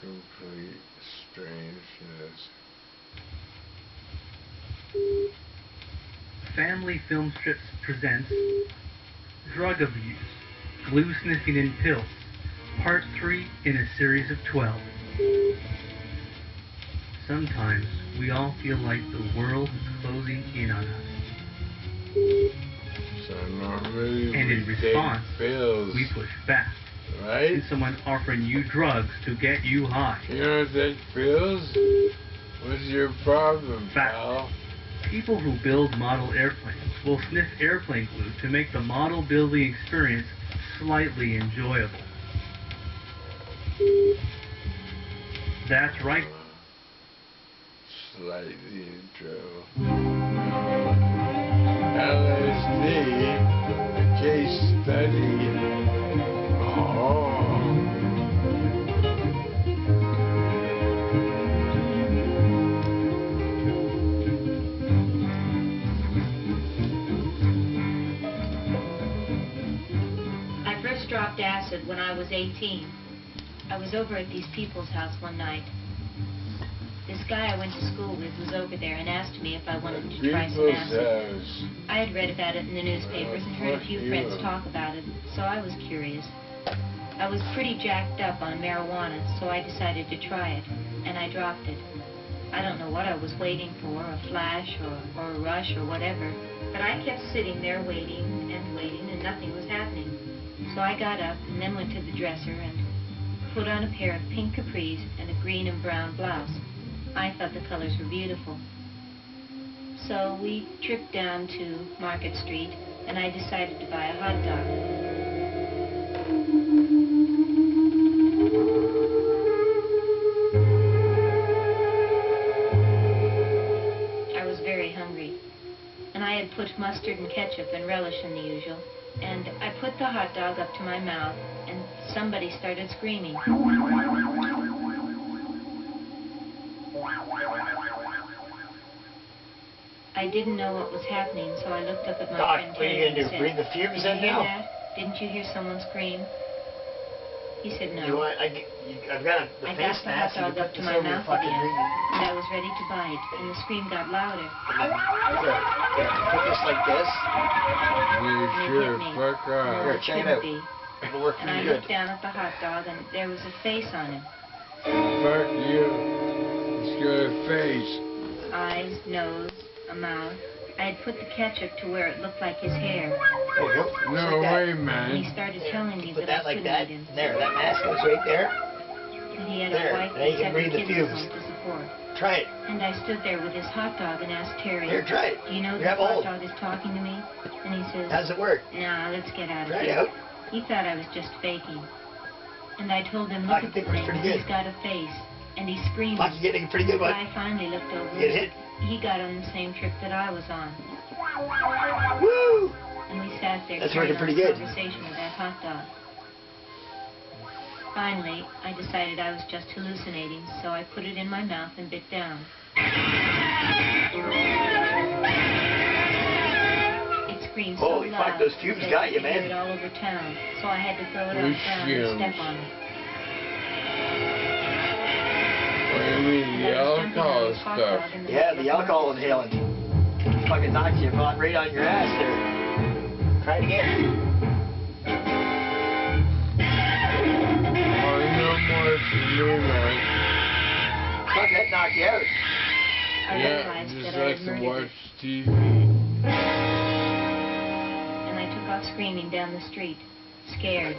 complete strangeness. Family Film Strips presents Drug Abuse, Glue Sniffing in Pills, Part 3 in a series of 12. Sometimes we all feel like the world is closing in on us. So normally And in we response, take pills, we push back. right? And someone offering you drugs to get you high. You don't take pills? What's your problem, pal? People who build model airplanes will sniff airplane glue to make the model building experience slightly enjoyable. That's right. Slightly enjoyable. LSD, a case study. Oh. I first dropped acid when I was 18. I was over at these people's house one night. This guy I went to school with was over there and asked me if I wanted to try some acid. I had read about it in the newspapers and heard a few friends talk about it, so I was curious. I was pretty jacked up on marijuana, so I decided to try it, and I dropped it. I don't know what I was waiting for, a flash or a rush or whatever, but I kept sitting there waiting, and nothing was happening. So I got up and then went to the dresser and put on a pair of pink capris and a green and brown blouse. I thought the colors were beautiful. So we tripped down to Market Street, and I decided to buy a hot dog. I was very hungry, and I had put mustard and ketchup and relish in the usual, and I put the hot dog up to my mouth, and somebody started screaming. I didn't know what was happening, so I looked up at my friend Doc, what are you going to do, and breathe the said, fumes "Did in you hear now?" that? Didn't you hear someone scream?" He said no. You want, I've got the I face got the hot mask, you dog can up put to this my over your mouth fucking again, ring. and I was ready to bite, and the scream got louder. Here, put this like this. You sure, fuck off. Here, check it out. It'll work And I pretty looked good. down at the hot dog, and there was a face on him. Fuck you. It's got a face. Eyes, nose, a mouth. I had put the ketchup to where it looked like his hair. There you go. No way, And he man. started telling me Put that that I like couldn't that. eat him. There, that mask goes right there. And he had There, a wife now you and can 7 breathe the kids at fumes. home to support. Try it. And I stood there with his hot dog and asked Terry, Here, try it. "Do you know You this have hot old. dog is talking to me?" And he says, How does it work? "Nah, let's get out of Try it here." out. He thought I was just faking. And I told him, I "Look at the think it was thing, pretty good. he's got a face." And he screamed. Fuck, you're getting a pretty good The one. guy finally looked over. Get hit. He got on the same trip that I was on. Woo! And we sat there That's carrying working pretty on a good. conversation with that hot dog. Finally, I decided I was just hallucinating, so I put it in my mouth and bit down. It screamed so Holy loud fuck, those fumes that got you, I could hear man. it all over town, so I had to throw it on the Which ground and step fumes? on it. What do you mean, the And I was jumping on alcohol this hot stuff? dog in the Yeah, middle the of alcohol Market inhalant. Fucking knocked you right on your ass there. Try it again. Oh, no more for me, man. Fuck, that knocked you out. I Yeah, realized just that I like had to murdered watch it, TV. and I took off screaming down the street, scared.